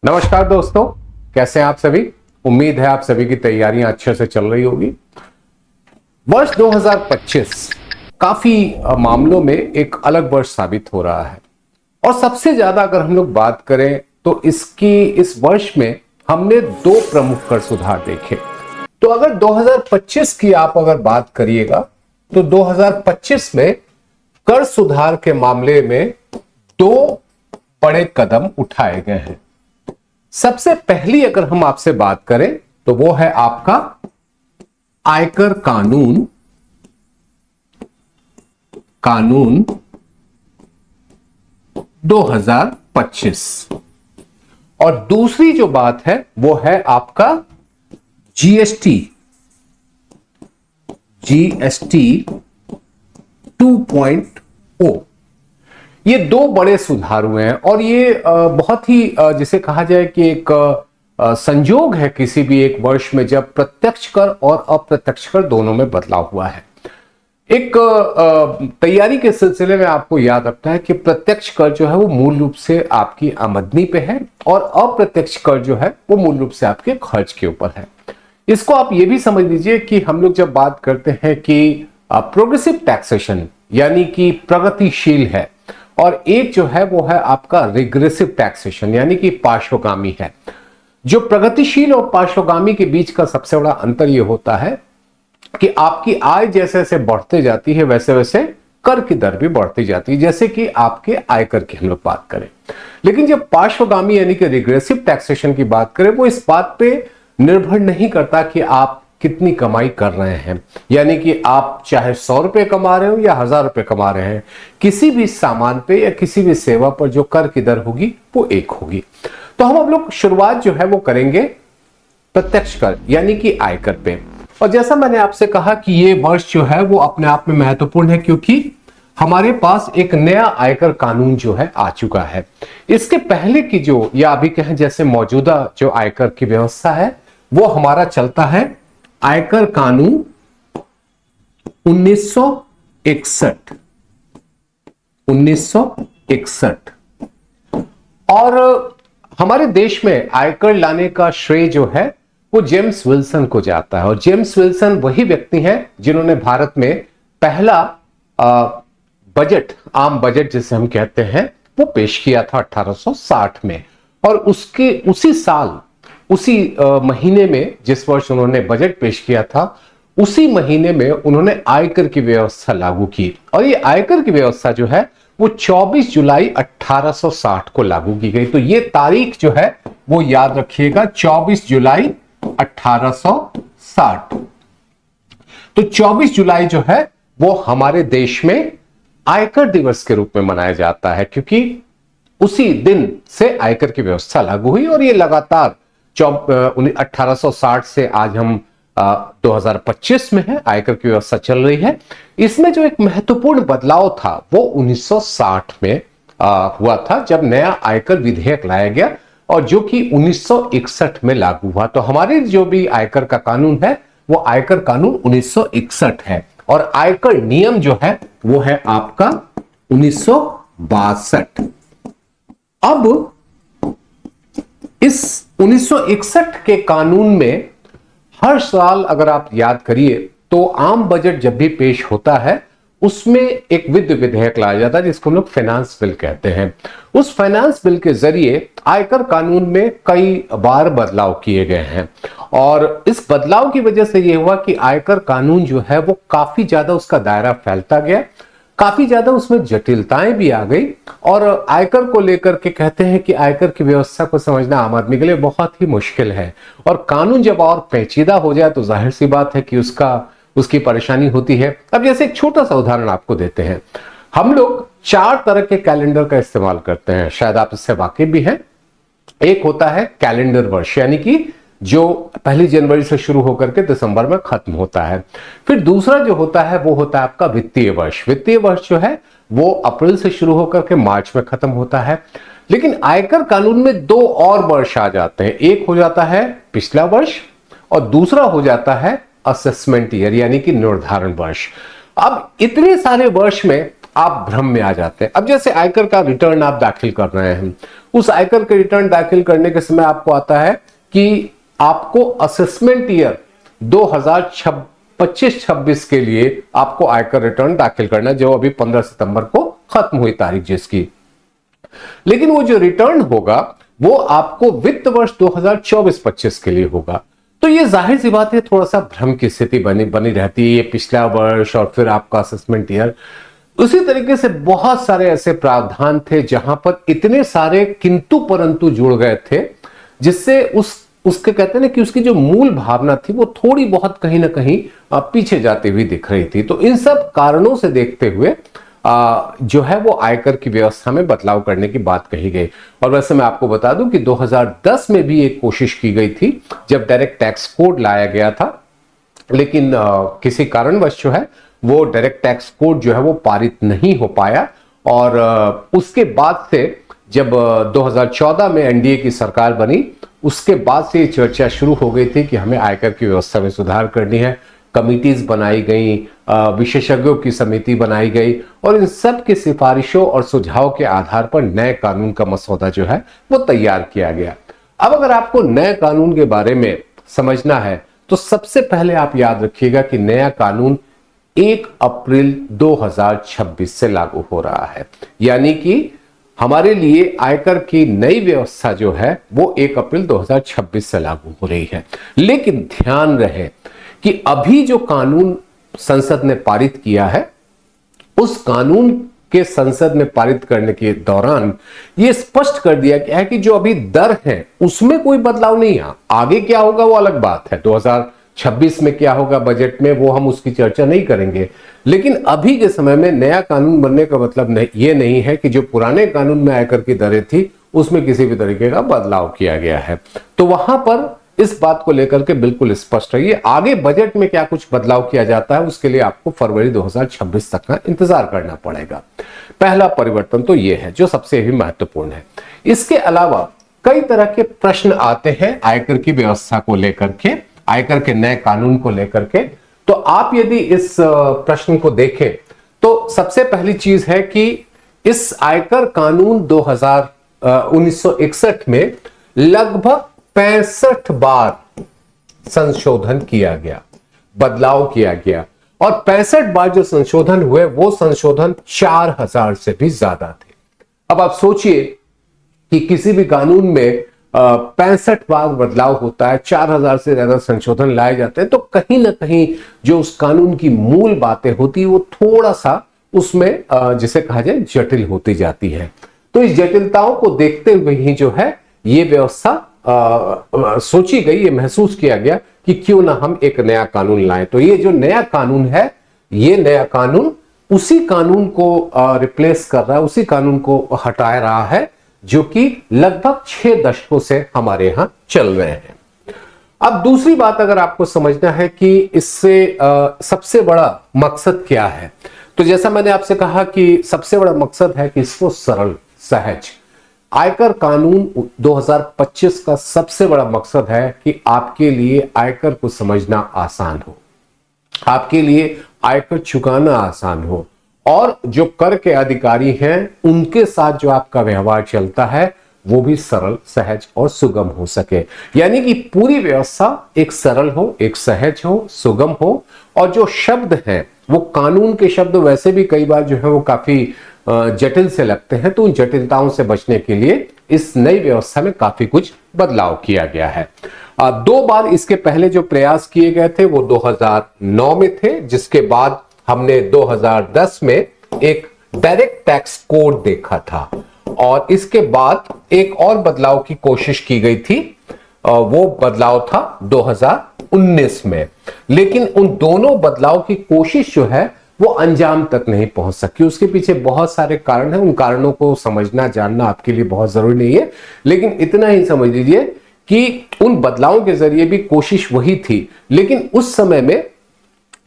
नमस्कार दोस्तों, कैसे हैं आप सभी। उम्मीद है आप सभी की तैयारियां अच्छे से चल रही होगी। वर्ष 2025 काफी मामलों में एक अलग वर्ष साबित हो रहा है और सबसे ज्यादा अगर हम लोग बात करें तो इस वर्ष में हमने दो प्रमुख कर सुधार देखे। तो अगर 2025 की आप अगर बात करिएगा तो 2025 में कर सुधार के मामले में दो बड़े कदम उठाए गए हैं। सबसे पहली अगर हम आपसे बात करें तो वो है आपका आयकर कानून 2025 और दूसरी जो बात है वो है आपका जीएसटी 2.0। ये दो बड़े सुधार हुए हैं और ये बहुत ही जिसे कहा जाए कि एक संयोग है किसी भी एक वर्ष में जब प्रत्यक्ष कर और अप्रत्यक्ष कर दोनों में बदलाव हुआ है। एक तैयारी के सिलसिले में आपको याद रखना है कि प्रत्यक्ष कर जो है वो मूल रूप से आपकी आमदनी पे है और अप्रत्यक्ष कर जो है वो मूल रूप से आपके खर्च के ऊपर है। इसको आप ये भी समझ लीजिए कि हम लोग जब बात करते हैं कि प्रोग्रेसिव टैक्सेशन यानी कि प्रगतिशील है और एक जो है वो है आपका रिग्रेसिव टैक्सेशन यानी कि पार्श्वगामी है। जो प्रगतिशील और पार्श्वगामी के बीच का सबसे बड़ा अंतर ये होता है कि आपकी आय जैसे जैसे बढ़ते जाती है वैसे वैसे कर की दर भी बढ़ती जाती है, जैसे कि आपके आयकर की हम लोग बात करें। लेकिन जब पार्श्वगामी यानी कि रिग्रेसिव टैक्सेशन की बात करें वो इस बात पे निर्भर नहीं करता कि आप कितनी कमाई कर रहे हैं, यानी कि आप चाहे 100 रुपए कमा रहे हो या 1000 रुपए कमा रहे हैं, किसी भी सामान पे या किसी भी सेवा पर जो कर की दर होगी वो एक होगी। तो हम अब लोग शुरुआत जो है वो करेंगे प्रत्यक्ष कर यानी कि आयकर पे। और जैसा मैंने आपसे कहा कि ये वर्ष जो है वो अपने आप में महत्वपूर्ण है क्योंकि हमारे पास एक नया आयकर कानून जो है आ चुका है। इसके पहले की जो या अभी कहें जैसे मौजूदा जो आयकर की व्यवस्था है वो हमारा चलता है आयकर कानून 1961 और हमारे देश में आयकर लाने का श्रेय जो है वो जेम्स विल्सन को जाता है। और जेम्स विल्सन वही व्यक्ति हैं जिन्होंने भारत में पहला बजट, आम बजट जिसे हम कहते हैं, वो पेश किया था 1860 में। और उसके उसी साल उसी महीने में जिस वर्ष उन्होंने बजट पेश किया था उसी महीने में उन्होंने आयकर की व्यवस्था लागू की। और ये आयकर की व्यवस्था जो है वो 24 जुलाई 1860 को लागू की गई। तो ये तारीख जो है वो याद रखिएगा, 24 जुलाई 1860। तो 24 जुलाई जो है वो हमारे देश में आयकर दिवस के रूप में मनाया जाता है क्योंकि उसी दिन से आयकर की व्यवस्था लागू हुई और ये लगातार 1860 से आज हम 2025 में है, आयकर की व्यवस्था चल रही है। इसमें जो एक महत्वपूर्ण बदलाव था वो 1960 में हुआ था जब नया आयकर विधेयक लाया गया और जो कि 1961 में लागू हुआ। तो हमारे जो भी आयकर का कानून है वो आयकर कानून 1961 है और आयकर नियम जो है वो है आपका 1962। अब इस 1961 के कानून में हर साल अगर आप याद करिए तो आम बजट जब भी पेश होता है उसमें एक वित्त विधेयक लाया जाता है जिसको हम लोग फाइनेंस बिल कहते हैं। उस फाइनेंस बिल के जरिए आयकर कानून में कई बार बदलाव किए गए हैं और इस बदलाव की वजह से यह हुआ कि आयकर कानून जो है वो काफी ज्यादा उसका दायरा फैलता गया, काफी ज्यादा उसमें जटिलताएं भी आ गई। और आयकर को लेकर के कहते हैं कि आयकर की व्यवस्था को समझना आम आदमी के लिए बहुत ही मुश्किल है और कानून जब और पेचीदा हो जाए तो जाहिर सी बात है कि उसकी परेशानी होती है। अब जैसे एक छोटा सा उदाहरण आपको देते हैं, हम लोग 4 तरह के कैलेंडर का इस्तेमाल करते हैं, शायद आप इससे वाकिफ भी हैं। एक होता है कैलेंडर वर्ष यानी कि जो 1 जनवरी से शुरू होकर के दिसंबर में खत्म होता है। फिर दूसरा जो होता है वो होता है आपका वित्तीय वर्ष। वित्तीय वर्ष जो है वो अप्रैल से शुरू होकर के मार्च में खत्म होता है। लेकिन आयकर कानून में 2 और वर्ष आ जाते हैं, एक हो जाता है पिछला वर्ष और दूसरा हो जाता है असेसमेंट ईयर यानी कि निर्धारण वर्ष। अब इतने सारे वर्ष में आप भ्रम में आ जाते हैं। अब जैसे आयकर का रिटर्न आप दाखिल कर रहे हैं, उस आयकर के रिटर्न दाखिल करने के समय आपको आता है कि आपको असेसमेंट ईयर 2025-26 के लिए आपको आयकर रिटर्न दाखिल करना, जो अभी 15 सितंबर को खत्म हुई तारीख जिसकी। लेकिन वो जो रिटर्न होगा वो आपको वित्त वर्ष 2024-25 के लिए होगा। तो ये जाहिर सी बात है, थोड़ा सा भ्रम की स्थिति बनी रहती है। ये पिछला वर्ष और फिर आपका असेसमेंट ईयर, उसी तरीके से बहुत सारे ऐसे प्रावधान थे जहां पर इतने सारे किंतु परंतु जुड़ गए थे, जिससे उसके कहते हैं ना कि उसकी जो मूल भावना थी वो थोड़ी बहुत कहीं ना कहीं पीछे जाती हुई दिख रही थी। तो इन सब कारणों से देखते हुए जो है वो आयकर की व्यवस्था में बदलाव करने की बात कही गई। और वैसे मैं आपको बता दूं कि 2010 में भी एक कोशिश की गई थी जब डायरेक्ट टैक्स कोड लाया गया था, लेकिन किसी कारणवश जो है वो डायरेक्ट टैक्स कोड जो है वो पारित नहीं हो पाया। और उसके बाद से जब 2014 में एनडीए की सरकार बनी, उसके बाद से ये चर्चा शुरू हो गई थी कि हमें आयकर की व्यवस्था में सुधार करनी है। कमिटीज बनाई गई, विशेषज्ञों की समिति बनाई गई और इन सब की सिफारिशों और सुझाव के आधार पर नए कानून का मसौदा जो है वो तैयार किया गया। अब अगर आपको नए कानून के बारे में समझना है तो सबसे पहले आप याद रखिएगा कि नया कानून 1 अप्रैल 2026 से लागू हो रहा है। यानी कि हमारे लिए आयकर की नई व्यवस्था जो है वो 1 अप्रैल 2026 से लागू हो रही है। लेकिन ध्यान रहे कि अभी जो कानून संसद ने पारित किया है, उस कानून के संसद में पारित करने के दौरान यह स्पष्ट कर दिया गया है कि जो अभी दर है उसमें कोई बदलाव नहीं है। आगे क्या होगा वो अलग बात है, 2026 में क्या होगा बजट में, वो हम उसकी चर्चा नहीं करेंगे। लेकिन अभी के समय में नया कानून बनने का मतलब ये नहीं है कि जो पुराने कानून में आयकर की दरें थी उसमें किसी भी तरीके का बदलाव किया गया है। तो वहां पर इस बात को लेकर के बिल्कुल स्पष्ट रहिए। आगे बजट में क्या कुछ बदलाव किया जाता है उसके लिए आपको फरवरी 2026 तक का इंतजार करना पड़ेगा। पहला परिवर्तन तो यह है जो सबसे भी महत्वपूर्ण है। इसके अलावा कई तरह के प्रश्न आते हैं आयकर की व्यवस्था को लेकर के, आयकर के नए कानून को लेकर के। तो आप यदि इस प्रश्न को देखें तो सबसे पहली चीज है कि इस आयकर कानून 1961 में लगभग 65 बार संशोधन किया गया, बदलाव किया गया। और 65 बार जो संशोधन हुए वो संशोधन 4000 से भी ज्यादा थे। अब आप सोचिए कि किसी भी कानून में 65 बार बदलाव होता है, 4000 से ज्यादा संशोधन लाए जाते हैं, तो कहीं ना कहीं जो उस कानून की मूल बातें होती है वो थोड़ा सा उसमें जिसे कहा जाए जटिल होती जाती है। तो इस जटिलताओं को देखते हुए ही जो है ये व्यवस्था सोची गई, ये महसूस किया गया कि क्यों ना हम एक नया कानून लाएं। तो ये जो नया कानून है, ये नया कानून उसी कानून को रिप्लेस कर रहा है, उसी कानून को हटा रहा है जो कि लगभग 6 दशकों से हमारे यहां चल रहे हैं। अब दूसरी बात अगर आपको समझना है कि इससे सबसे बड़ा मकसद क्या है, तो जैसा मैंने आपसे कहा कि सबसे बड़ा मकसद है कि इसको सरल, सहज। आयकर कानून 2025 का सबसे बड़ा मकसद है कि आपके लिए आयकर को समझना आसान हो, आपके लिए आयकर चुकाना आसान हो, और जो कर के अधिकारी हैं उनके साथ जो आपका व्यवहार चलता है वो भी सरल, सहज और सुगम हो सके। यानी कि पूरी व्यवस्था एक सरल हो, एक सहज हो, सुगम हो। और जो शब्द हैं वो कानून के शब्द वैसे भी कई बार जो है वो काफी जटिल से लगते हैं, तो उन जटिलताओं से बचने के लिए इस नई व्यवस्था में काफी कुछ बदलाव किया गया है। 2 बार इसके पहले जो प्रयास किए गए थे वो 2009 में थे, जिसके बाद हमने 2010 में एक डायरेक्ट टैक्स कोड देखा था, और इसके बाद एक और बदलाव की कोशिश की गई थी, वो बदलाव था 2019 में। लेकिन उन दोनों बदलाव की कोशिश जो है वो अंजाम तक नहीं पहुंच सकी। उसके पीछे बहुत सारे कारण हैं, उन कारणों को समझना जानना आपके लिए बहुत जरूरी नहीं है, लेकिन इतना ही समझ लीजिए कि उन बदलावों के जरिए भी कोशिश वही थी, लेकिन उस समय में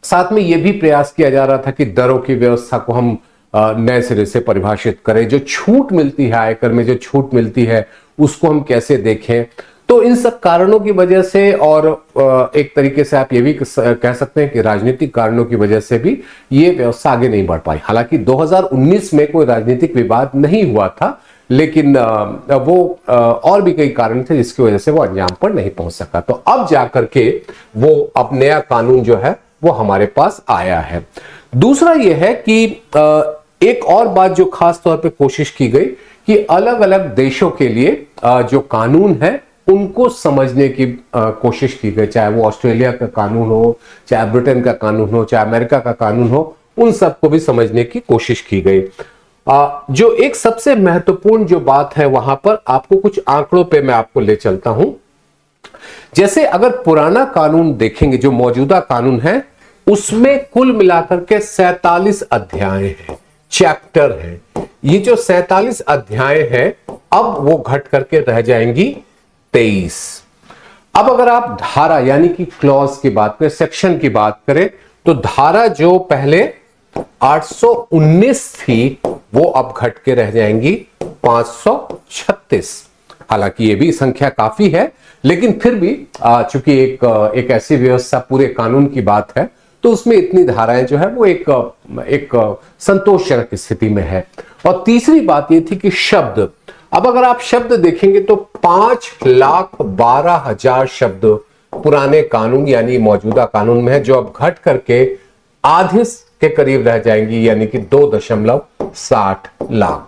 साथ में यह भी प्रयास किया जा रहा था कि दरों की व्यवस्था को हम नए सिरे से परिभाषित करें, जो छूट मिलती है आयकर में, जो छूट मिलती है उसको हम कैसे देखें। तो तो इन सब कारणों की वजह से और एक तरीके से आप ये भी कह सकते हैं कि राजनीतिक कारणों की वजह से भी ये व्यवस्था आगे नहीं बढ़ पाई। हालांकि 2019 में कोई राजनीतिक विवाद नहीं हुआ था, लेकिन वो और भी कई कारण थे जिसकी वजह से वो अंजाम पर नहीं पहुंच सका। तो अब जाकर के वो अब नया कानून जो है वो हमारे पास आया है। दूसरा ये है कि एक और बात जो खास तौर पे कोशिश की गई कि अलग अलग देशों के लिए जो कानून है उनको समझने की कोशिश की गई, चाहे वो ऑस्ट्रेलिया का कानून हो, चाहे ब्रिटेन का कानून हो, चाहे अमेरिका का कानून हो, उन सबको भी समझने की कोशिश की गई। जो एक सबसे महत्वपूर्ण जो बात है वहां पर आपको कुछ आंकड़ों पे मैं आपको ले चलता हूं। जैसे अगर पुराना कानून देखेंगे, जो मौजूदा कानून है, उसमें कुल मिलाकर के 47 अध्याय हैं, चैप्टर हैं। ये जो 47 अध्याय हैं अब वो घट करके रह जाएंगी 23। अब अगर आप धारा यानी कि क्लॉज की बात करें, सेक्शन की बात करें, तो धारा जो पहले 819 थी वो अब घट के रह जाएंगी 536। हालांकि ये भी संख्या काफी है, लेकिन फिर भी चूंकि एक ऐसी व्यवस्था पूरे कानून की बात है तो उसमें इतनी धाराएं जो है वो एक संतोषजनक स्थिति में है। और तीसरी बात ये थी कि शब्द, अब अगर आप शब्द देखेंगे तो 5,12,000 शब्द पुराने कानून यानी मौजूदा कानून में है, जो अब घट करके आधे के करीब रह जाएंगी, यानी कि 2.60 लाख।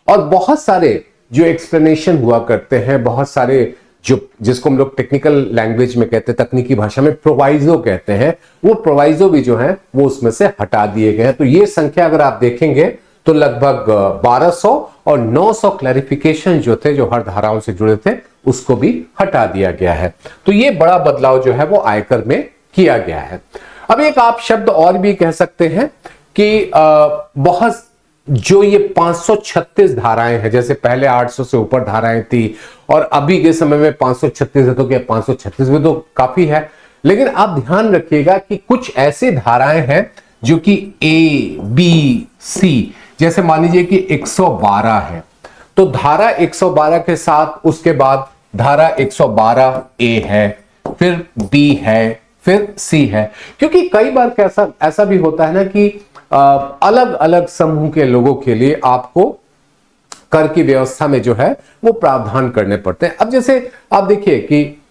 और बहुत सारे जो एक्सप्लेनेशन हुआ करते हैं, बहुत सारे जो जिसको हम लोग टेक्निकल लैंग्वेज में कहते हैं, तकनीकी भाषा में प्रोवाइजो कहते हैं, वो प्रोवाइजो भी जो है वो उसमें से हटा दिए गए हैं। तो ये संख्या अगर आप देखेंगे तो लगभग 1200 और 900 क्लैरिफिकेशन जो थे, जो हर धाराओं से जुड़े थे, उसको भी हटा दिया गया है। तो ये बड़ा बदलाव जो है वो आयकर में किया गया है। अब एक आप शब्द और भी कह सकते हैं कि बहुत जो ये 536 धाराएं हैं, जैसे पहले 800 से ऊपर धाराएं थी और अभी के समय में 536 है, तो क्या 536 में तो काफी है। लेकिन आप ध्यान रखिएगा कि कुछ ऐसी धाराएं हैं जो कि ए बी सी, जैसे मान लीजिए कि 112 है, तो धारा 112 के साथ उसके बाद धारा 112 ए है, फिर बी है, फिर सी है। क्योंकि कई बार ऐसा भी होता है ना कि अलग अलग समूह के लोगों के लिए आपको कर की व्यवस्था में जो है वो प्रावधान करने पड़ते हैं। अब जैसे आप देखिए कि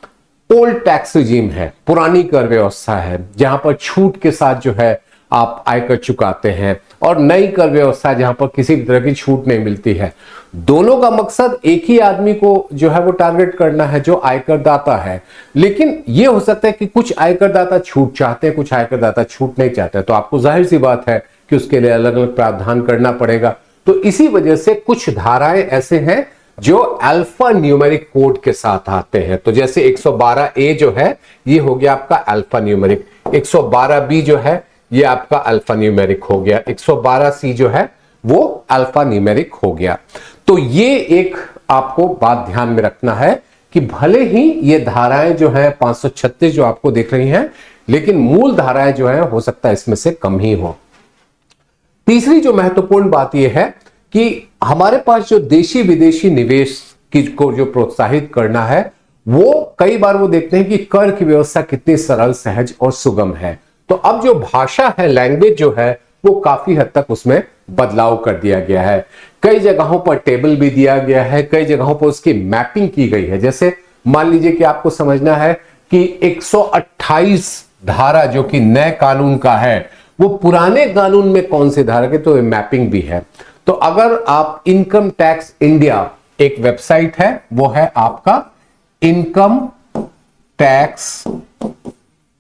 ओल्ड टैक्स रिजीम है, पुरानी कर व्यवस्था है, जहां पर छूट के साथ जो है आप आयकर चुकाते हैं, और नई कर व्यवस्था जहां पर किसी भी तरह की छूट नहीं मिलती है। दोनों का मकसद एक ही आदमी को जो है वो टारगेट करना है, जो आयकर दाता है। लेकिन यह हो सकता है कि कुछ आयकर दाता छूट चाहते हैं, कुछ आयकर दाता छूट नहीं चाहते, तो आपको जाहिर सी बात है कि उसके लिए अलग अलग प्रावधान करना पड़ेगा। तो इसी वजह से कुछ धाराएं ऐसे हैं जो अल्फा न्यूमेरिक कोड के साथ आते हैं। तो जैसे 112 ए जो है ये हो गया आपका अल्फा न्यूमेरिक, 112 बी जो है ये आपका अल्फा न्यूमेरिक हो गया, 112 सी जो है वो अल्फा न्यूमेरिक हो गया। तो ये एक आपको बात ध्यान में रखना है कि भले ही ये धाराएं जो है 536 जो आपको देख रही हैं, लेकिन मूल धाराएं जो है हो सकता है इसमें से कम ही हो। तीसरी जो महत्वपूर्ण बात यह है कि हमारे पास जो देशी विदेशी निवेश को जो प्रोत्साहित करना है, वो कई बार वो देखते हैं कि कर की व्यवस्था कितनी सरल, सहज और सुगम है। तो अब जो भाषा है, लैंग्वेज जो है, वो काफी हद तक उसमें बदलाव कर दिया गया है। कई जगहों पर टेबल भी दिया गया है, कई जगहों पर उसकी मैपिंग की गई है। जैसे मान लीजिए कि आपको समझना है कि 128 धारा जो कि नए कानून का है, वो पुराने कानून में कौन सी धारा के, तो मैपिंग भी है। तो अगर आप इनकम टैक्स इंडिया, एक वेबसाइट है, वो है आपका इनकम टैक्स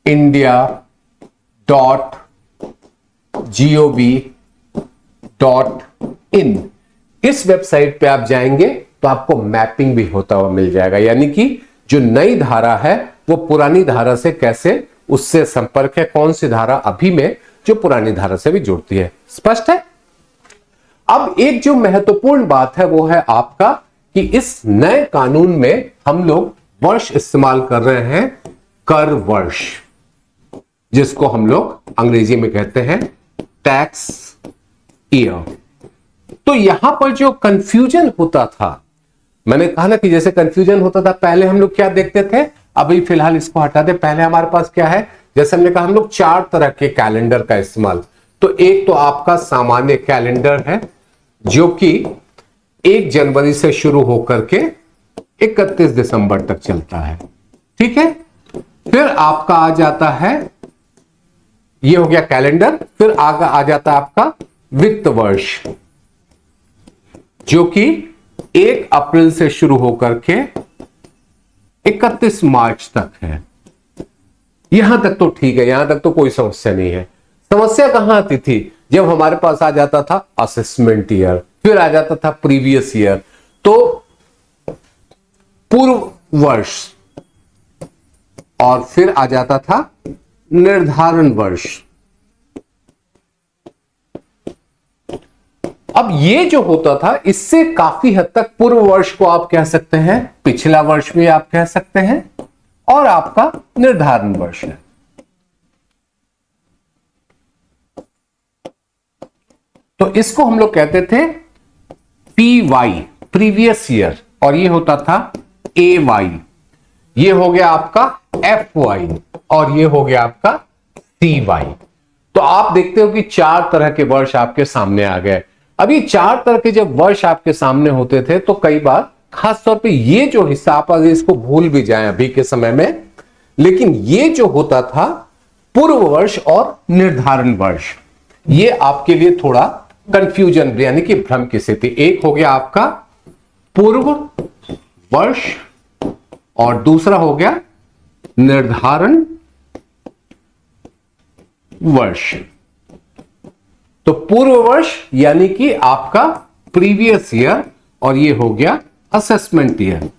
india.gov.in, इस वेबसाइट पे आप जाएंगे तो आपको मैपिंग भी होता हुआ मिल जाएगा, यानी कि जो नई धारा है वो पुरानी धारा से कैसे उससे संपर्क है, कौन सी धारा अभी में जो पुरानी धारा से भी जुड़ती है। स्पष्ट है। अब एक जो महत्वपूर्ण बात है वो है आपका कि इस नए कानून में हम लोग वर्ष इस्तेमाल कर रहे हैं, कर वर्ष, जिसको हम लोग अंग्रेजी में कहते हैं टैक्स ईयर। तो यहां पर जो कंफ्यूजन होता था मैंने कहा ना कि जैसे कंफ्यूजन होता था, पहले हम लोग क्या देखते थे, अभी फिलहाल इसको हटा दे, पहले हमारे पास क्या है, जैसे हमने कहा हम लोग 4 तरह के कैलेंडर का इस्तेमाल, तो एक तो आपका सामान्य कैलेंडर है जो कि 1 जनवरी से शुरू होकर के 31 दिसंबर तक चलता है, ठीक है। फिर आपका आ जाता है, ये हो गया कैलेंडर, फिर आगे आ जाता है आपका वित्त वर्ष जो कि 1 अप्रैल से शुरू होकर के 31 मार्च तक है। यहां तक तो ठीक है, यहां तक तो कोई समस्या नहीं है। समस्या कहां आती थी, जब हमारे पास आ जाता था असेसमेंट ईयर, फिर आ जाता था प्रीवियस ईयर, तो पूर्व वर्ष, और फिर आ जाता था निर्धारण वर्ष। अब ये जो होता था, इससे काफी हद तक पूर्व वर्ष को आप कह सकते हैं, पिछला वर्ष भी आप कह सकते हैं, और आपका निर्धारण वर्ष है। तो इसको हम लोग कहते थे PY, प्रीवियस ईयर, और ये होता था AY, ये हो गया आपका FY, और ये हो गया आपका CY। तो आप देखते हो कि 4 तरह के वर्ष आपके सामने आ गए। अभी 4 तरह के जब वर्ष आपके सामने होते थे, तो कई बार खास तौर पे ये जो हिस्सा, आप अगर इसको भूल भी जाएं अभी के समय में, लेकिन ये जो होता था पूर्व वर्ष और निर्धारण वर्ष, ये आपके लिए थोड़ा कंफ्यूजन यानी कि भ्रम की स्थिति। एक हो गया आपका पूर्व वर्ष और दूसरा हो गया निर्धारण वर्ष। तो पूर्व वर्ष यानी कि आपका प्रीवियस ईयर, और ये हो गया असेसमेंट ईयर।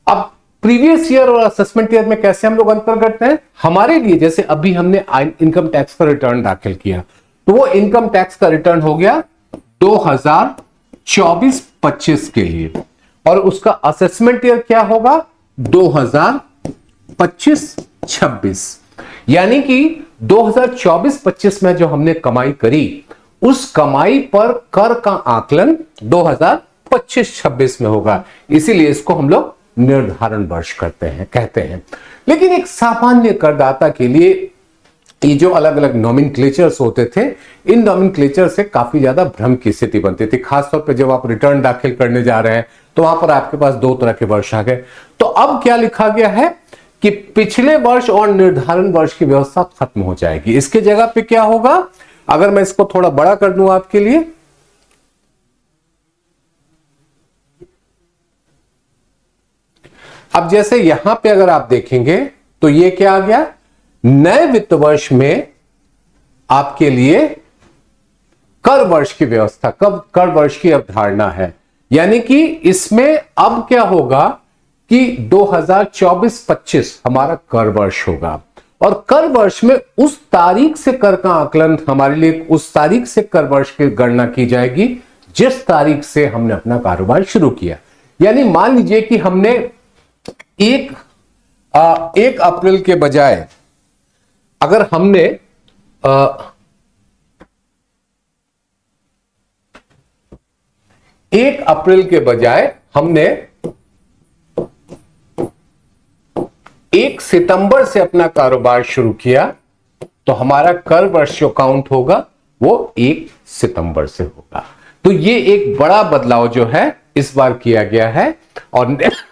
अब प्रीवियस ईयर और असेसमेंट ईयर में कैसे हम लोग अंतर करते हैं, हमारे लिए जैसे अभी हमने इनकम टैक्स का रिटर्न दाखिल किया, तो वो इनकम टैक्स का रिटर्न हो गया 2024-25 के लिए, और उसका असेसमेंट ईयर क्या होगा 2025-26, यानी कि 2024-25 में जो हमने कमाई करी, उस कमाई पर कर का आकलन 2025-26 में होगा, इसीलिए इसको हम लोग निर्धारण वर्ष कहते हैं। लेकिन एक सामान्य करदाता के लिए ये जो अलग अलग नॉमेनक्लेचर्स होते थे, इन नॉमेनक्लेचर से काफी ज्यादा भ्रम की स्थिति बनती थी। खासतौर पर जब आप रिटर्न दाखिल करने जा रहे हैं, तो वहां पर आपके पास 2 तरह के वर्ष आ गए। तो अब क्या लिखा गया है कि पिछले वर्ष और निर्धारण वर्ष की व्यवस्था खत्म हो जाएगी। इसके जगह पे क्या होगा, अगर मैं इसको थोड़ा बड़ा कर दूं आपके लिए, अब जैसे यहां पे अगर आप देखेंगे तो ये क्या आ गया, नए वित्त वर्ष में आपके लिए कर वर्ष की व्यवस्था, कब कर वर्ष की अवधारणा है, यानी कि इसमें अब क्या होगा कि 2024-25 हमारा कर वर्ष होगा, और कर वर्ष में उस तारीख से कर का आकलन हमारे लिए, उस तारीख से कर वर्ष की गणना की जाएगी जिस तारीख से हमने अपना कारोबार शुरू किया। यानी मान लीजिए कि हमने 1 अप्रैल के बजाय, अगर हमने 1 अप्रैल के बजाय हमने 1 सितंबर से अपना कारोबार शुरू किया, तो हमारा कर वर्ष जो काउंट होगा वो 1 सितंबर से होगा। तो ये एक बड़ा बदलाव जो है इस बार किया गया है, और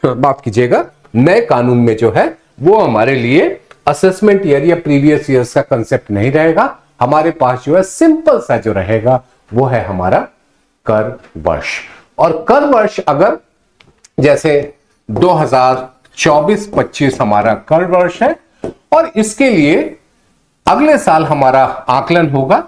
माफ कीजिएगा, नए कानून में जो है वो हमारे लिए असेसमेंट ईयर या प्रीवियस ईयर का कंसेप्ट नहीं रहेगा। हमारे पास जो है सिंपल सा जो रहेगा वो है हमारा कर वर्ष। और कर वर्ष अगर जैसे 2024-25 हमारा कर वर्ष है, और इसके लिए अगले साल हमारा आकलन होगा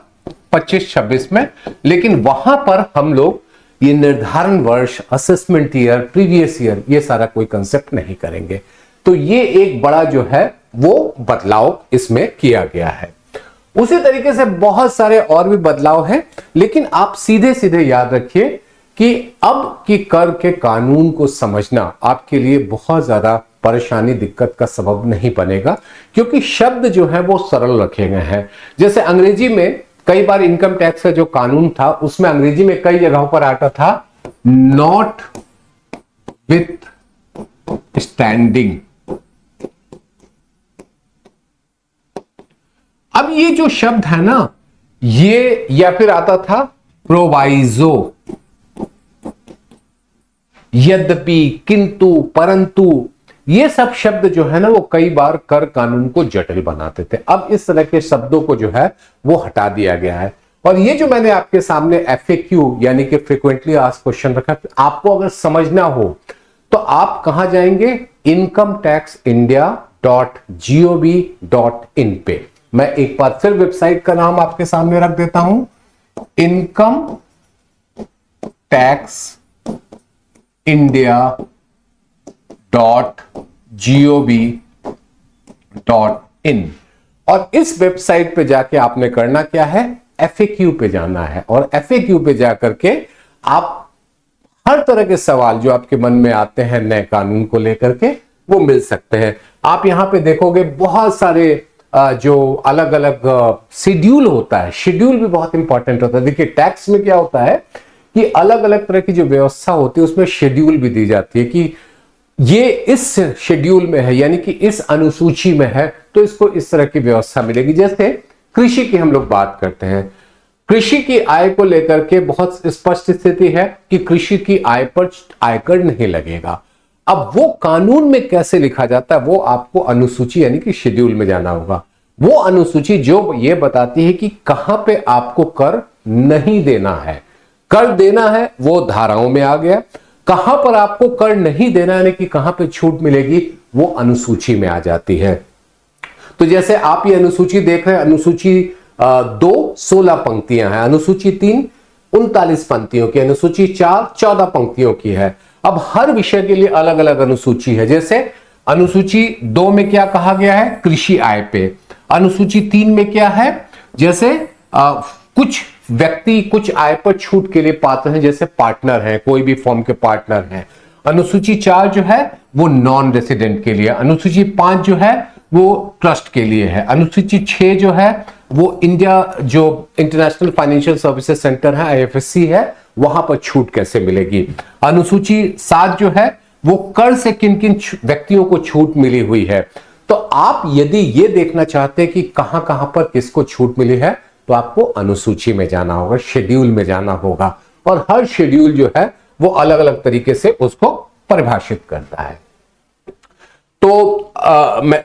25-26 में, लेकिन वहां पर हम लोग ये निर्धारण वर्ष, असेसमेंट ईयर, प्रीवियस ईयर, ये सारा कोई कंसेप्ट नहीं करेंगे। तो ये एक बड़ा जो है वो बदलाव इसमें किया गया है। उसी तरीके से बहुत सारे और भी बदलाव हैं, लेकिन आप सीधे सीधे याद रखिए कि अब की कर के कानून को समझना आपके लिए बहुत ज्यादा परेशानी, दिक्कत का सबब नहीं बनेगा, क्योंकि शब्द जो है वो सरल रखे गए हैं। जैसे अंग्रेजी में कई बार इनकम टैक्स का जो कानून था, उसमें अंग्रेजी में कई जगहों पर आता था नॉट विथ स्टैंडिंग। अब ये जो शब्द है ना, ये या फिर आता था प्रोवाइजो, यद्यपि, किंतु, परंतु, ये सब शब्द जो है ना वो कई बार कर कानून को जटिल बनाते थे। अब इस तरह के शब्दों को जो है वो हटा दिया गया है। और ये जो मैंने आपके सामने FAQ यानी कि फ्रीक्वेंटली आस्क्ड क्वेश्चन रखा, आपको अगर समझना हो तो आप कहां जाएंगे, incometaxindia.gov.in पे। मैं एक बार फिर वेबसाइट का नाम आपके सामने रख देता हूं, incometaxindia.gov.in। और इस वेबसाइट पे जाके आपने करना क्या है, FAQ पे जाना है। और FAQ पे जाकर के आप हर तरह के सवाल जो आपके मन में आते हैं नए कानून को लेकर के वो मिल सकते हैं। आप यहां पे देखोगे बहुत सारे जो अलग अलग शेड्यूल होता है, शेड्यूल भी बहुत इंपॉर्टेंट होता है। देखिए टैक्स में क्या होता है कि अलग अलग तरह की जो व्यवस्था होती है उसमें शेड्यूल भी दी जाती है कि ये इस शेड्यूल में है, यानी कि इस अनुसूची में है तो इसको इस तरह की व्यवस्था मिलेगी। जैसे कृषि की हम लोग बात करते हैं, कृषि की आय को लेकर के बहुत स्पष्ट स्थिति है कि कृषि की आय पर आयकर नहीं लगेगा। अब वो कानून में कैसे लिखा जाता है वो आपको अनुसूची यानी कि शेड्यूल में जाना होगा। वो अनुसूची जो ये बताती है कि कहां पे आपको कर नहीं देना है, कर देना है वो धाराओं में आ गया, कहां पर आपको कर नहीं देना यानी कि कहां पे छूट मिलेगी वो अनुसूची में आ जाती है। तो जैसे आप ये अनुसूची देख रहे हैं, अनुसूची 2 16 पंक्तियां हैं, अनुसूची 3 39 पंक्तियों की, अनुसूची 4 14 पंक्तियों की है। अब हर विषय के लिए अलग अलग अनुसूची है। जैसे अनुसूची 2 में क्या कहा गया है, कृषि आय पे। अनुसूची 3 में क्या है, जैसे कुछ व्यक्ति कुछ आय पर छूट के लिए पात्र हैं, जैसे पार्टनर हैं, कोई भी फॉर्म के पार्टनर हैं। अनुसूची 4 जो है वो नॉन रेसिडेंट के लिए, अनुसूची 5 जो है वो ट्रस्ट के लिए है, अनुसूची 6 जो है वो इंडिया जो इंटरनेशनल फाइनेंशियल सर्विसेज सेंटर है IFSC है वहां पर छूट कैसे मिलेगी। अनुसूची 7 जो है वो कर से किन किन व्यक्तियों को छूट मिली हुई है। तो आप यदि ये देखना चाहते हैं कि कहां कहां पर किसको छूट मिली है तो आपको अनुसूची में जाना होगा, शेड्यूल में जाना होगा। और हर शेड्यूल जो है वो अलग अलग तरीके से उसको परिभाषित करता है। तो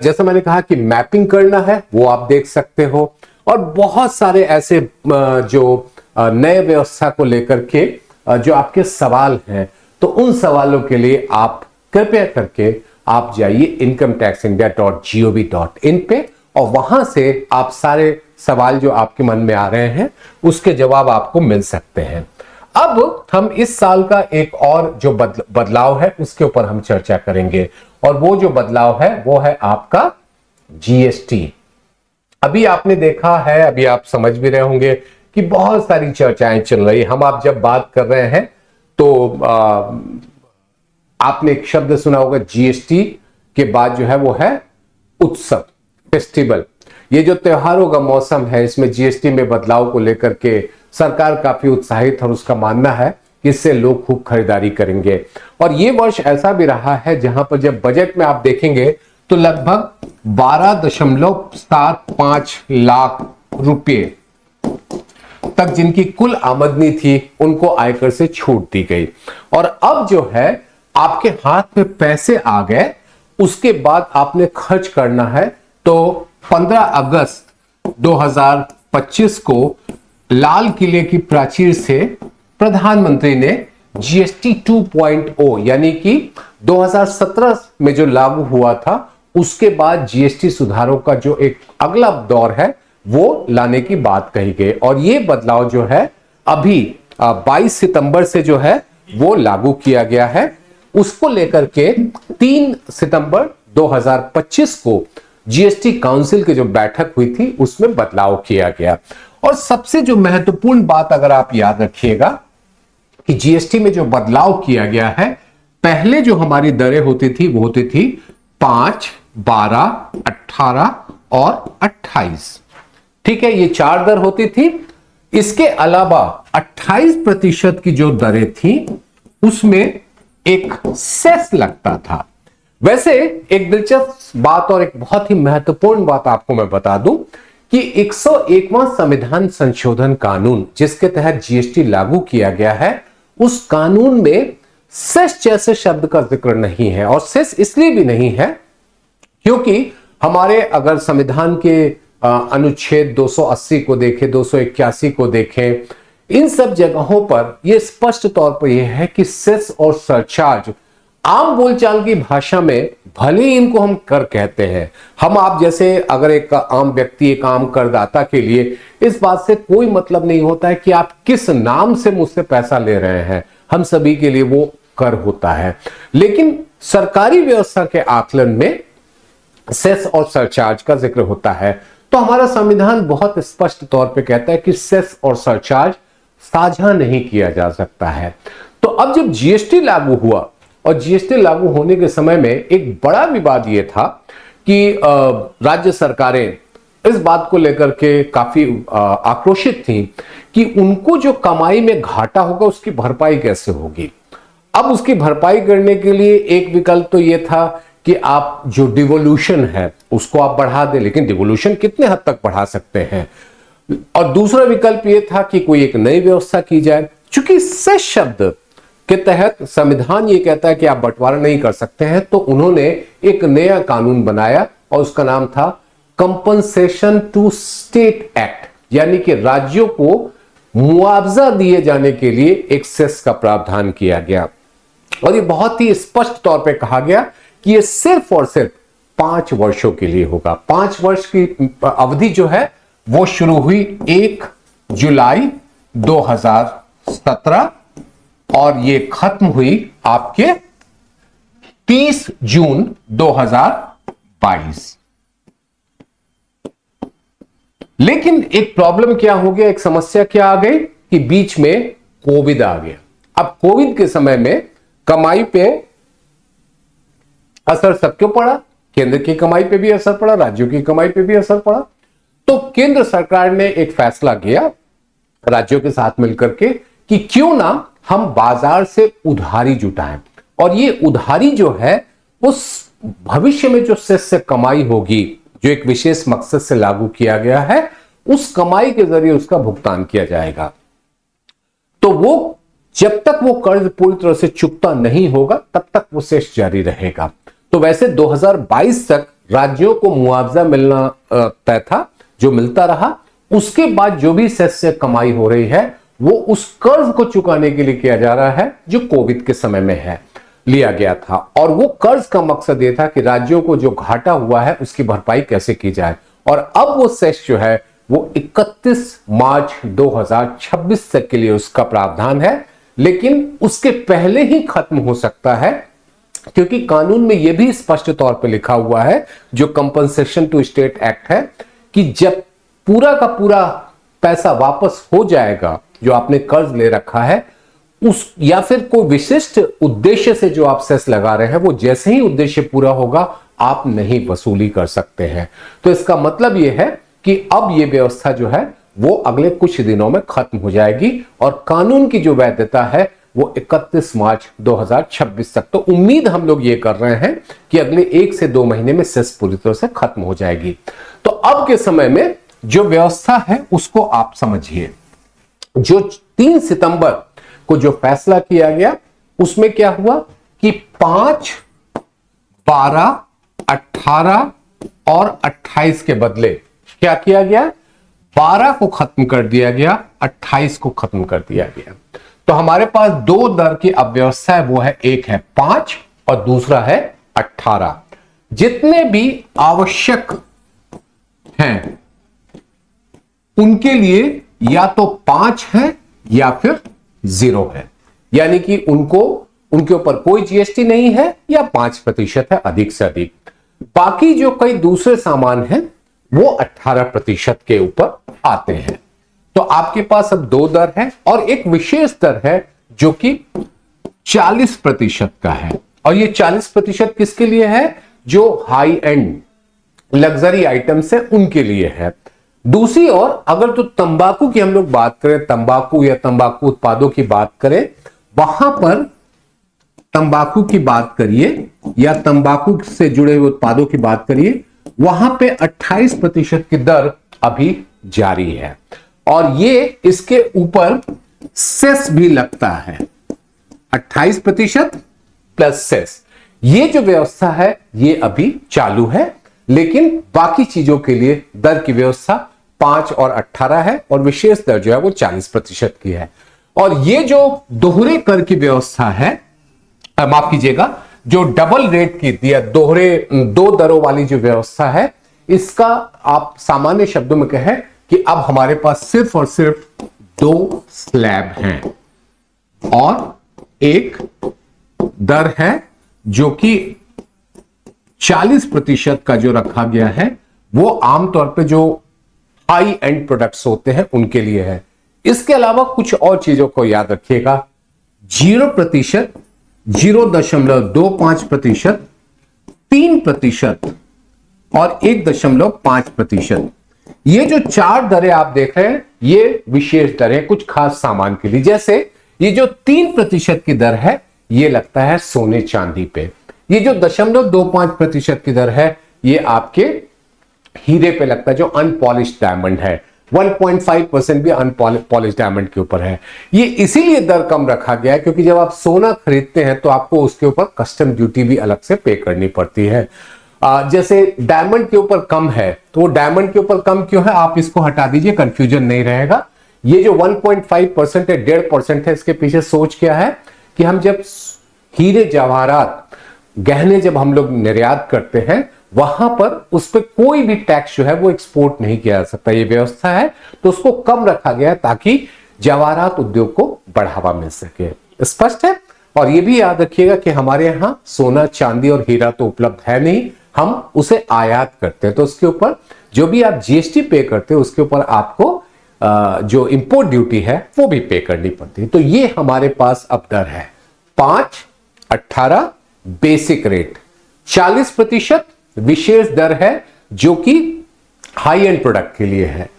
जैसा मैंने कहा कि मैपिंग करना है वो आप देख सकते हो। और बहुत सारे ऐसे जो नए व्यवस्था को लेकर के जो आपके सवाल हैं तो उन सवालों के लिए आप कृपया करके आप जाइए incometaxindia.gov.in पे और वहां से आप सारे सवाल जो आपके मन में आ रहे हैं उसके जवाब आपको मिल सकते हैं। अब हम इस साल का एक और जो बदलाव है उसके ऊपर हम चर्चा करेंगे और वो जो बदलाव है वो है आपका GST। अभी आपने देखा है, अभी आप समझ भी रहे होंगे कि बहुत सारी चर्चाएं चल रही है। हम आप जब बात कर रहे हैं तो आपने एक शब्द सुना होगा GST के बाद जो है वो है उत्सव, फेस्टिवल। ये जो त्योहारों का मौसम है इसमें GST में बदलाव को लेकर के सरकार काफी उत्साहित और उसका मानना है कि इससे लोग खूब खरीदारी करेंगे। और ये वर्ष ऐसा भी रहा है जहां पर जब बजट में आप देखेंगे तो लगभग 12.75 लाख रुपए तक जिनकी कुल आमदनी थी उनको आयकर से छूट दी गई। और अब जो है आपके हाथ में पैसे आ गए, उसके बाद आपने खर्च करना है। तो 15 अगस्त 2025 को लाल किले की प्राचीर से प्रधानमंत्री ने GST 2.0 यानी कि 2017 में जो लागू हुआ था उसके बाद GST सुधारों का जो एक अगला दौर है वो लाने की बात कही गई। और ये बदलाव जो है अभी 22 सितंबर से जो है वो लागू किया गया है। उसको लेकर के 3 सितंबर 2025 को GST काउंसिल की जो बैठक हुई थी उसमें बदलाव किया गया। और सबसे जो महत्वपूर्ण बात अगर आप याद रखिएगा कि GST में जो बदलाव किया गया है, पहले जो हमारी दरें होती थी वो होती थी 5, 12, 18 और 28। ठीक है, ये 4 दर होती थी। इसके अलावा 28% की जो दरें थी उसमें एक सेस लगता था। वैसे एक दिलचस्प बात और एक बहुत ही महत्वपूर्ण बात आपको मैं बता दूं कि 101वां संविधान संशोधन कानून जिसके तहत जीएसटी लागू किया गया है, उस कानून में सेस जैसे शब्द का जिक्र नहीं है। और सेस इसलिए भी नहीं है क्योंकि हमारे अगर संविधान के अनुच्छेद 280 को देखें, 281 को देखें, इन सब जगहों पर यह स्पष्ट तौर पर यह है कि सेस और सरचार्ज आम बोलचाल की भाषा में भले ही इनको हम कर कहते हैं, हम आप जैसे अगर एक आम व्यक्ति एक आम करदाता के लिए इस बात से कोई मतलब नहीं होता है कि आप किस नाम से मुझसे पैसा ले रहे हैं, हम सभी के लिए वो कर होता है। लेकिन सरकारी व्यवस्था के आकलन में सेस और सरचार्ज का जिक्र होता है। तो हमारा संविधान बहुत स्पष्ट तौर पे कहता है कि सेस और सरचार्ज साझा नहीं किया जा सकता है। तो अब जब जीएसटी लागू हुआ और जीएसटी लागू होने के समय में एक बड़ा विवाद यह था कि राज्य सरकारें इस बात को लेकर के काफी आक्रोशित थी कि उनको जो कमाई में घाटा होगा उसकी भरपाई कैसे होगी। अब उसकी भरपाई करने के लिए एक विकल्प तो यह था कि आप जो डिवोल्यूशन है उसको आप बढ़ा दें, लेकिन डिवोल्यूशन कितने हद तक बढ़ा सकते हैं। और दूसरा विकल्प यह था कि कोई एक नई व्यवस्था की जाए। चूंकि सेस शब्द के तहत संविधान ये कहता है कि आप बंटवारा नहीं कर सकते हैं, तो उन्होंने एक नया कानून बनाया और उसका नाम था कंपनसेशन टू स्टेट एक्ट, यानी कि राज्यों को मुआवजा दिए जाने के लिए एक सेस का प्रावधान किया गया। और ये बहुत ही स्पष्ट तौर पे कहा गया कि ये सिर्फ और सिर्फ 5 वर्षों के लिए होगा। 5 वर्ष की अवधि जो है वो शुरू हुई 1 जुलाई 2017 और ये खत्म हुई आपके 30 जून 2022। लेकिन एक प्रॉब्लम क्या हो गया, एक समस्या क्या आ गई कि बीच में कोविड आ गया। अब कोविड के समय में कमाई पे असर सबको पड़ा, केंद्र की कमाई पे भी असर पड़ा, राज्यों की कमाई पे भी असर पड़ा। तो केंद्र सरकार ने एक फैसला किया राज्यों के साथ मिलकर के कि क्यों ना हम बाजार से उधारी जुटाएं, और ये उधारी जो है उस भविष्य में जो सेस से कमाई होगी, जो एक विशेष मकसद से लागू किया गया है, उस कमाई के जरिए उसका भुगतान किया जाएगा। तो वो जब तक वो कर्ज पूरी तरह से चुकता नहीं होगा तब तक वो सेस जारी रहेगा। तो वैसे 2022 तक राज्यों को मुआवजा मिलना तय था, जो मिलता रहा। उसके बाद जो भी सेस से कमाई हो रही है वो उस कर्ज को चुकाने के लिए किया जा रहा है जो कोविड के समय में है लिया गया था। और वो कर्ज का मकसद ये था कि राज्यों को जो घाटा हुआ है उसकी भरपाई कैसे की जाए। और अब वो सेस जो है वो 31 मार्च 2026 तक के लिए उसका प्रावधान है, लेकिन उसके पहले ही खत्म हो सकता है, क्योंकि कानून में यह भी स्पष्ट तौर पर लिखा हुआ है, जो कंपनसेशन टू स्टेट एक्ट है, कि जब पूरा का पूरा पैसा वापस हो जाएगा जो आपने कर्ज ले रखा है, उस या फिर कोई विशिष्ट उद्देश्य से जो आप सेस लगा रहे हैं, वो जैसे ही उद्देश्य पूरा होगा आप नहीं वसूली कर सकते हैं। तो इसका मतलब यह है कि अब यह व्यवस्था जो है वो अगले कुछ दिनों में खत्म हो जाएगी और कानून की जो वैधता है वो 31 मार्च 2026 तक। तो उम्मीद हम लोग ये कर रहे हैं कि अगले 1 से 2 महीने में सेस पूरी तरह से खत्म हो जाएगी। तो अब के समय में जो व्यवस्था है उसको आप समझिए। जो 3 सितंबर को जो फैसला किया गया उसमें क्या हुआ कि 5, 12, 18 और 28 के बदले क्या किया गया, 12 को खत्म कर दिया गया, 28 को खत्म कर दिया गया। तो हमारे पास 2 दर की अब व्यवस्था है, वो है, एक है 5 और दूसरा है 18। जितने भी आवश्यक हैं उनके लिए या तो 5 है या फिर 0 है, यानी कि उनके ऊपर कोई जीएसटी नहीं है या 5% है अधिक से अधिक। बाकी जो कई दूसरे सामान हैं वो 18% के ऊपर आते हैं। तो आपके पास अब 2 दर है और एक विशेष दर है जो कि 40% का है। और ये 40% किसके लिए है, जो हाई एंड लग्जरी आइटम्स है उनके लिए है। दूसरी ओर अगर तो तंबाकू की हम लोग बात करें, तंबाकू या तंबाकू उत्पादों की बात करें, वहां पर तंबाकू की बात करिए या तंबाकू से जुड़े हुए उत्पादों की बात करिए, वहां पे 28% की दर अभी जारी है और ये इसके ऊपर सेस भी लगता है। 28% प्लस सेस, ये जो व्यवस्था है ये अभी चालू है, लेकिन बाकी चीजों के लिए दर की व्यवस्था 5 और 18 है और विशेष दर जो है वो 40% की है। और ये जो दोहरे कर की व्यवस्था है, माफ कीजिएगा, जो डबल रेट की दिया दोहरे दो दरों वाली जो व्यवस्था है, इसका आप सामान्य शब्दों में कहें कि अब हमारे पास सिर्फ और सिर्फ 2 स्लैब हैं और एक दर है जो कि 40% का जो रखा गया है वो आमतौर पे जो हाई एंड प्रोडक्ट्स होते हैं उनके लिए है। इसके अलावा कुछ और चीजों को याद रखिएगा, 0%, 0.25%, 3% और 1.5%। ये जो 4 दरें आप देख रहे हैं ये विशेष दरें कुछ खास सामान के लिए। जैसे ये जो 3% की दर है ये लगता है सोने चांदी पे, ये जो 0.25% की दर है ये आपके हीरे पे लगता है जो अनपॉलिश्ड डायमंड है, 1.5% भी अनपॉलिश्ड डायमंड के ऊपर है। ये इसीलिए दर कम रखा गया है क्योंकि जब आप सोना खरीदते हैं तो आपको उसके ऊपर कस्टम ड्यूटी भी अलग से पे करनी पड़ती है। जैसे डायमंड के ऊपर कम है तो वो डायमंड के ऊपर कम क्यों है, आप इसको हटा दीजिए, कंफ्यूजन नहीं रहेगा। ये जो 1.5% है, 1.5% है, इसके पीछे सोच क्या है कि हम जब हीरे जवाहरात गहने जब हम लोग निर्यात करते हैं वहां पर उस पर कोई भी टैक्स जो है वो एक्सपोर्ट नहीं किया जा सकता, ये व्यवस्था है, तो उसको कम रखा गया ताकि जवाहरात उद्योग को बढ़ावा मिल सके। स्पष्ट है। और ये भी याद रखिएगा कि हमारे यहां सोना चांदी और हीरा तो उपलब्ध है नहीं, हम उसे आयात करते हैं, तो उसके ऊपर जो भी आप जीएसटी पे करते हैं उसके ऊपर आपको जो इंपोर्ट ड्यूटी है वो भी पे करनी पड़ती है। तो ये हमारे पास अब दर है 5, 18 बेसिक रेट, 40% विशेष दर है जो कि हाई एंड प्रोडक्ट के लिए है।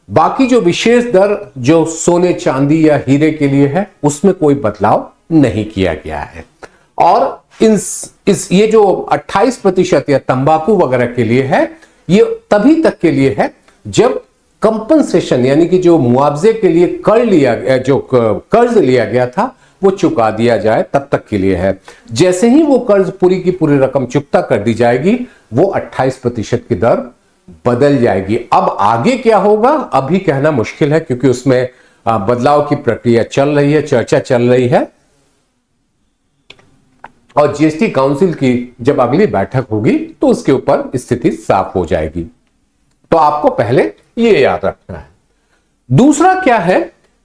बाकी जो विशेष दर जो सोने चांदी या हीरे के लिए है उसमें कोई बदलाव नहीं किया गया है। और ये जो 28% या तंबाकू वगैरह के लिए है ये तभी तक के लिए है जब कंपनसेशन यानी कि जो मुआवजे के लिए कर्ज लिया गया था वो चुका दिया जाए तब तक के लिए है। जैसे ही वो कर्ज पूरी की पूरी रकम चुकता कर दी जाएगी वो 28% की दर बदल जाएगी। अब आगे क्या होगा अभी कहना मुश्किल है क्योंकि उसमें बदलाव की प्रक्रिया चल रही है, चर्चा चल रही है और जीएसटी काउंसिल की जब अगली बैठक होगी तो उसके ऊपर स्थिति साफ हो जाएगी। तो आपको पहले ये याद रखना है। दूसरा क्या है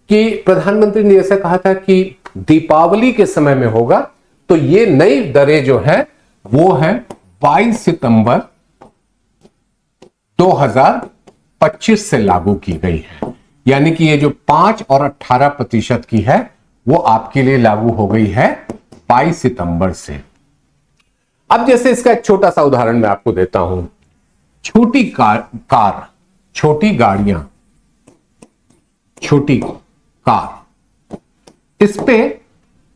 कि प्रधानमंत्री ने ऐसा कहा था कि दीपावली के समय में होगा, तो ये नई दरें जो है वो है 22 सितंबर 2025 से लागू की गई है। यानी कि ये जो 5 और 18% की है वो आपके लिए लागू हो गई है 22 सितंबर से। अब जैसे इसका एक छोटा सा उदाहरण मैं आपको देता हूं, छोटी कार, छोटी गाड़ियां, छोटी कार, इस पे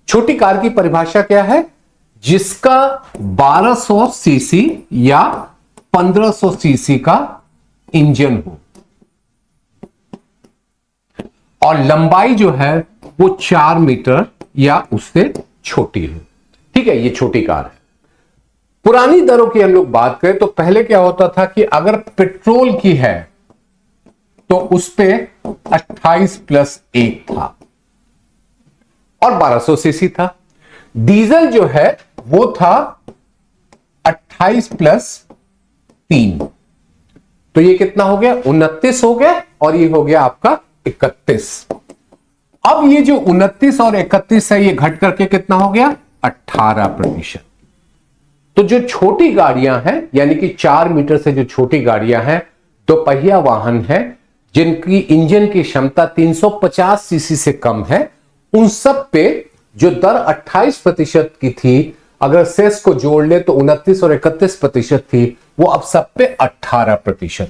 छोटी कार की परिभाषा क्या है, जिसका 1200 सीसी या 1500 सीसी का इंजन हो और लंबाई जो है वो 4 मीटर या उससे छोटी हो। ठीक है, ये छोटी कार है। पुरानी दरों की हम लोग बात करें तो पहले क्या होता था कि अगर पेट्रोल की है तो उस पे 28+1 था और 1200 सीसी था। डीजल जो है वो था 28+3, तो ये कितना हो गया, 29 हो गया और ये हो गया आपका 31। अब ये जो 29 और 31 है ये घट करके कितना हो गया, 18%। तो जो छोटी गाड़ियां हैं यानी कि 4 मीटर से जो छोटी गाड़ियां हैं, दोपहिया वाहन है जिनकी इंजन की क्षमता 350 सीसी से कम है, उन सब पे जो दर 28% की थी, अगर सेस को जोड़ ले तो 29 और 31% थी, वो अब सब पे 18%।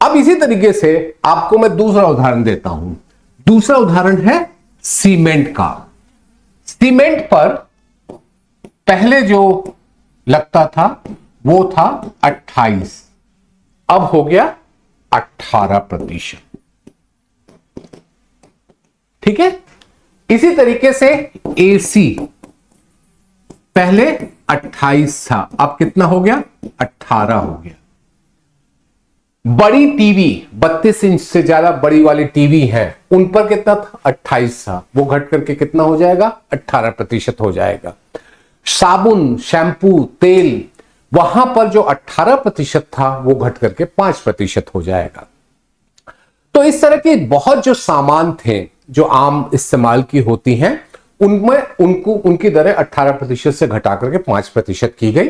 अब इसी तरीके से आपको मैं दूसरा उदाहरण देता हूं। दूसरा उदाहरण है सीमेंट का। सीमेंट पर पहले जो लगता था वो था 28, अब हो गया 18%। ठीक है। इसी तरीके से एसी पहले 28 था, अब कितना हो गया? 18 हो गया। बड़ी टीवी 32 इंच से ज्यादा बड़ी वाली टीवी है, उन पर कितना था? 28 था, वो घट करके कितना हो जाएगा? 18% हो जाएगा। साबुन, शैम्पू, तेल, वहां पर जो 18% था वो घट करके 5% हो जाएगा। तो इस तरह के बहुत जो सामान थे जो आम इस्तेमाल की होती हैं, उनमें उनकी दरें 18% से घटा करके 5% की गई।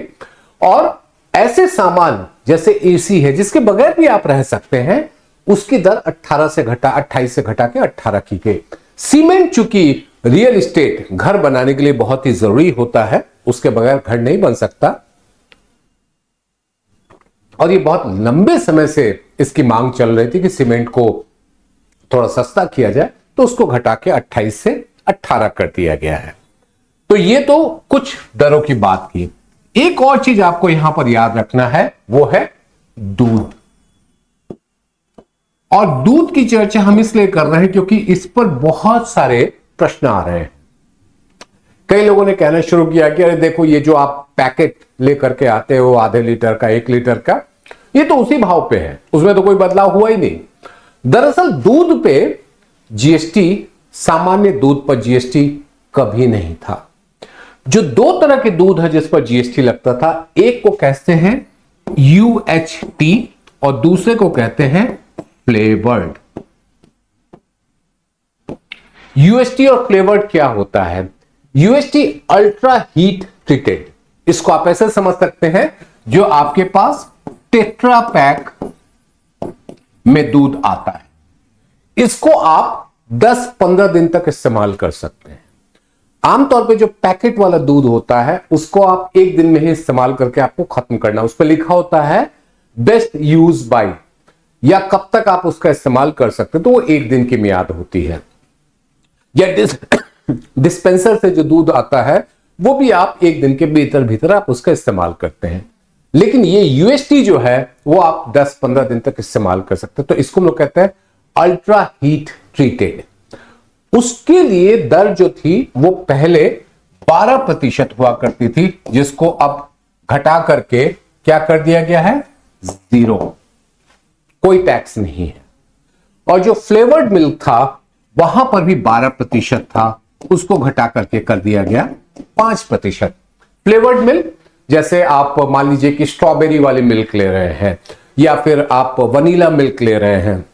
और ऐसे सामान जैसे एसी है जिसके बगैर भी आप रह सकते हैं, उसकी दर 28 से घटा के 18 की गई। सीमेंट चूंकि रियल एस्टेट घर बनाने के लिए बहुत ही जरूरी होता है, उसके बगैर घर नहीं बन सकता, और ये बहुत लंबे समय से इसकी मांग चल रही थी कि सीमेंट को थोड़ा सस्ता किया जाए, तो उसको घटा के 28 से 18 कर दिया गया है। तो ये तो कुछ दरों की बात की। एक और चीज आपको यहां पर याद रखना है, वो है दूध। और दूध की चर्चा हम इसलिए कर रहे हैं क्योंकि इस पर बहुत सारे प्रश्न आ रहे हैं। कई लोगों ने कहना शुरू किया कि अरे देखो, ये जो आप पैकेट लेकर के आते हो आधे लीटर का, 1 लीटर का, ये तो उसी भाव पे है, उसमें तो कोई बदलाव हुआ ही नहीं। दरअसल दूध पे जीएसटी, सामान्य दूध पर जीएसटी कभी नहीं था। जो दो तरह के दूध है जिस पर जीएसटी लगता था, एक को कहते हैं यूएचटी और दूसरे को कहते हैं फ्लेवर्ड। यूएचटी और फ्लेवर्ड क्या होता है? यूएचटी अल्ट्रा हीट ट्रीटेड, इसको आप ऐसे समझ सकते हैं, जो आपके पास टेट्रा पैक में दूध आता है, इसको आप 10-15 दिन तक इस्तेमाल कर सकते हैं। आमतौर पे जो पैकेट वाला दूध होता है उसको आप 1 दिन में ही इस्तेमाल करके आपको खत्म करना, उस पर लिखा होता है बेस्ट यूज बाय, या कब तक आप उसका इस्तेमाल कर सकते हैं, तो वो 1 दिन की मियाद होती है। या डिस्पेंसर से जो दूध आता है वो भी आप 1 दिन के भीतर आप उसका इस्तेमाल करते हैं। लेकिन ये यूएसटी जो है वो आप 10-15 दिन तक इस्तेमाल कर सकते हैं। तो इसको हम लोग कहते हैं अल्ट्रा हीट ट्रीटेड। उसके लिए दर जो थी वो पहले 12% हुआ करती थी, जिसको अब घटा करके क्या कर दिया गया है? 0, कोई टैक्स नहीं है। और जो फ्लेवर्ड मिल्क था वहां पर भी 12% था, उसको घटा करके कर दिया गया 5%। फ्लेवर्ड मिल्क जैसे आप मान लीजिए कि स्ट्रॉबेरी वाली मिल्क ले रहे हैं, या फिर आप वनीला मिल्क ले रहे हैं,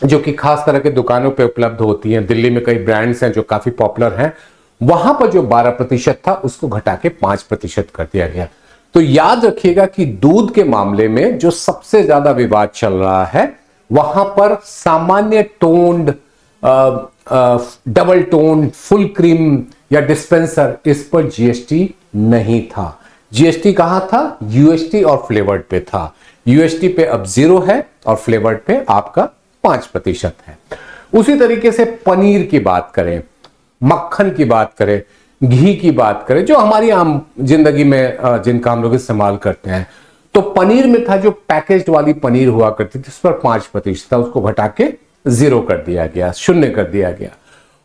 जो कि खास तरह के दुकानों पे उपलब्ध होती हैं। दिल्ली में कई ब्रांड्स हैं जो काफी पॉपुलर हैं, वहां पर जो 12% था उसको घटा के 5% कर दिया गया। तो याद रखिएगा कि दूध के मामले में जो सबसे ज्यादा विवाद चल रहा है, वहां पर सामान्य toned, double toned, full cream या डिस्पेंसर, इस पर जीएसटी नहीं था। जीएसटी कहां था? यूएसटी और फ्लेवर्ड पे था। यूएसटी पे अब 0 है और फ्लेवर्ड पे आपका 5% है। उसी तरीके से पनीर की बात करें, मक्खन की बात करें, घी की बात करें, जो हमारी आम जिंदगी में जिनका हम लोग इस्तेमाल करते हैं, तो पनीर में था जो पैकेज्ड वाली पनीर हुआ करती थी, उस पर 5% था, उसको घटा के 0 कर दिया गया, 0 कर दिया गया।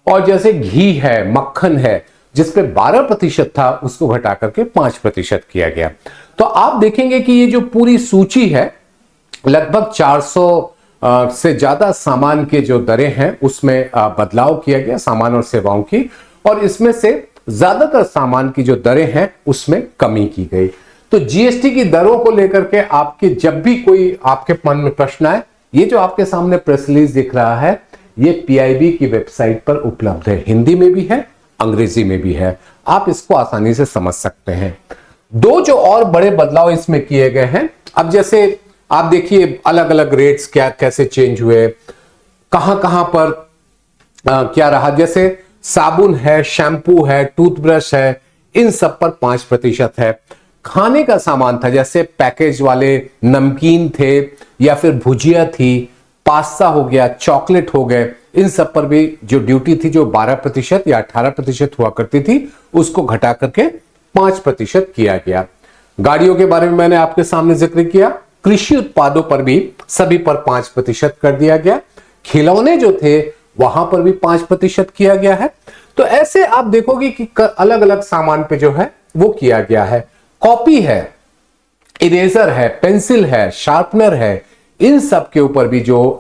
और जैसे घी है, मक्खन है, जिस पे 12% था, उसको घटा करके 5% किया गया। तो आप देखेंगे कि ये जो पूरी सूची है, लगभग 400 से ज्यादा सामान के जो दरें हैं उसमें बदलाव किया गया, सामान और सेवाओं की, और इसमें से ज्यादातर सामान की जो दरें हैं उसमें कमी की गई। तो जीएसटी की दरों को लेकर के आपके जब भी कोई आपके मन में प्रश्न आए, ये जो आपके सामने प्रेस रिलीज दिख रहा है, ये पीआईबी की वेबसाइट पर उपलब्ध है, हिंदी में भी है, अंग्रेजी में भी है, आप इसको आसानी से समझ सकते हैं। 2 जो और बड़े बदलाव इसमें किए गए हैं, अब जैसे आप देखिए अलग अलग रेट्स क्या कैसे चेंज हुए, कहां कहां पर क्या रहा। जैसे साबुन है, शैम्पू है, टूथब्रश है, इन सब पर 5% है। खाने का सामान था, जैसे पैकेज वाले नमकीन थे या फिर भुजिया थी, पास्ता हो गया, चॉकलेट हो गए, इन सब पर भी जो ड्यूटी थी जो 12% या 18% हुआ करती थी, उसको घटा करके 5% किया गया। गाड़ियों के बारे में मैंने आपके सामने जिक्र किया। कृषि उत्पादों पर भी सभी पर 5% कर दिया गया। खिलौने जो थे वहां पर भी 5% किया गया है। तो ऐसे आप देखोगे कि अलग अलग सामान पे जो है वो किया गया है। कॉपी है, इरेजर है, पेंसिल है, शार्पनर है, इन सब के ऊपर भी जो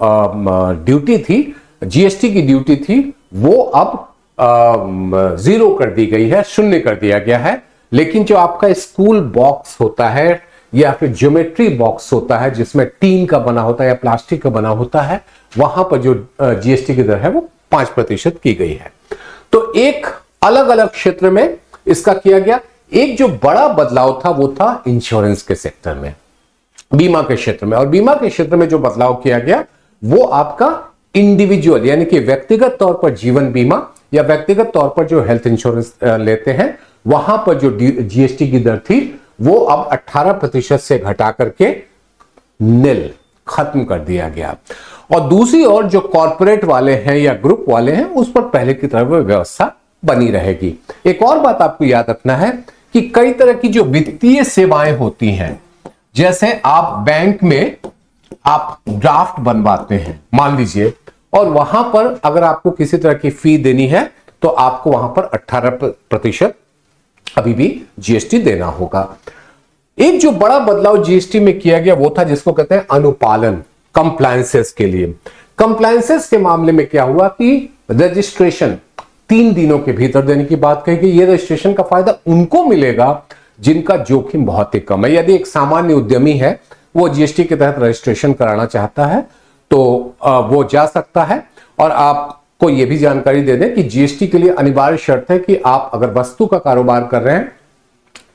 ड्यूटी थी, जीएसटी की ड्यूटी थी, वो अब 0 कर दी गई है, 0 कर दिया गया है। लेकिन जो आपका स्कूल बॉक्स होता है या फिर ज्योमेट्री बॉक्स होता है जिसमें टीन का बना होता है या प्लास्टिक का बना होता है, वहां पर जो जीएसटी की दर है वो 5% की गई है। तो एक अलग अलग क्षेत्र में इसका किया गया। एक जो बड़ा बदलाव था वो था इंश्योरेंस के सेक्टर में, बीमा के क्षेत्र में। और बीमा के क्षेत्र में जो बदलाव किया गया वो आपका इंडिविजुअल यानी कि व्यक्तिगत तौर पर जीवन बीमा या व्यक्तिगत तौर पर जो हेल्थ इंश्योरेंस लेते हैं, वहां पर जो जीएसटी की दर थी वो अब 18% से घटा करके निल खत्म कर दिया गया। और दूसरी ओर जो कॉर्पोरेट वाले हैं या ग्रुप वाले हैं उस पर पहले की तरह व्यवस्था बनी रहेगी। एक और बात आपको याद रखना है कि कई तरह की जो वित्तीय सेवाएं होती हैं, जैसे आप बैंक में आप ड्राफ्ट बनवाते हैं मान लीजिए, और वहां पर अगर आपको किसी तरह की फी देनी है तो आपको वहां पर 18% अभी भी जीएसटी देना होगा। एक जो बड़ा बदलाव जीएसटी में किया गया वो था जिसको कहते हैं अनुपालन, कंप्लायंसेस के लिए। कंप्लायंसेस के मामले में क्या हुआ कि रजिस्ट्रेशन 3 दिनों के भीतर देने की बात कही गई। ये रजिस्ट्रेशन का फायदा उनको मिलेगा जिनका जोखिम बहुत ही कम है। यदि एक सामान्य उद्यमी है, वो जीएसटी के तहत रजिस्ट्रेशन कराना चाहता है तो वो जा सकता है। और आपको यह भी जानकारी दे दें कि जीएसटी के लिए अनिवार्य शर्त है कि आप अगर वस्तु का कारोबार कर रहे हैं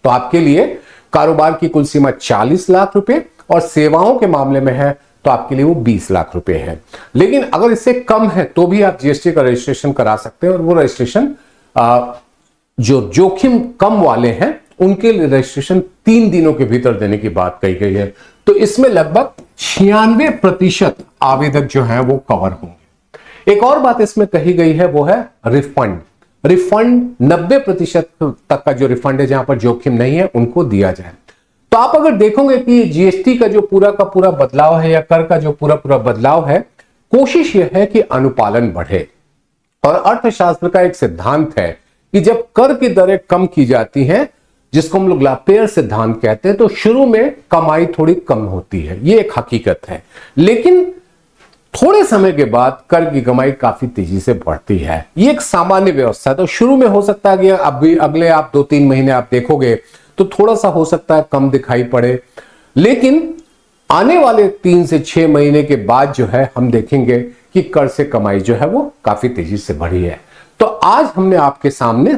तो आपके लिए कारोबार की कुल सीमा 40 लाख रुपए और सेवाओं के मामले में है तो आपके लिए वो 20 लाख रुपए है। लेकिन अगर इससे कम है तो भी आप जीएसटी का रजिस्ट्रेशन करा सकते हैं। और वो रजिस्ट्रेशन जो जोखिम कम वाले हैं उनके लिए रजिस्ट्रेशन 3 दिनों के भीतर देने की बात कही गई है। तो इसमें लगभग 96% आवेदक जो है वो कवर होंगे। एक और बात इसमें कही गई है वो है रिफंड। रिफंड 90% तक का जो रिफंड है जहां पर जोखिम नहीं है उनको दिया जाए। तो आप अगर देखोगे कि जीएसटी का जो पूरा का पूरा बदलाव है या कर का जो पूरा पूरा बदलाव है, कोशिश यह है कि अनुपालन बढ़े। और अर्थशास्त्र का एक सिद्धांत है कि जब कर की दरें कम की जाती हैं, जिसको हम लोग लापेयर सिद्धांत कहते हैं, तो शुरू में कमाई थोड़ी कम होती है, ये एक हकीकत है। लेकिन थोड़े समय के बाद कर की कमाई काफी तेजी से बढ़ती है। ये एक सामान्य व्यवस्था है। तो शुरू में हो सकता है कि अभी अगले आप 2-3 महीने आप देखोगे तो थोड़ा सा हो सकता है कम दिखाई पड़े, लेकिन आने वाले 3 से 6 महीने के बाद जो है हम देखेंगे कि कर से कमाई जो है वो काफी तेजी से बढ़ी है। तो आज हमने आपके सामने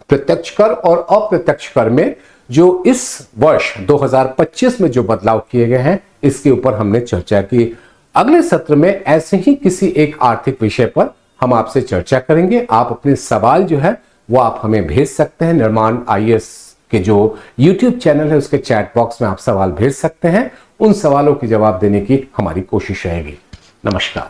प्रत्यक्ष कर और अप्रत्यक्ष कर में जो इस वर्ष 2025 में जो बदलाव किए गए हैं इसके ऊपर हमने चर्चा की। अगले सत्र में ऐसे ही किसी एक आर्थिक विषय पर हम आपसे चर्चा करेंगे। आप अपने सवाल जो है वो आप हमें भेज सकते हैं। निर्माण आईएएस के जो YouTube चैनल है उसके चैट बॉक्स में आप सवाल भेज सकते हैं। उन सवालों के जवाब देने की हमारी कोशिश रहेगी। नमस्कार।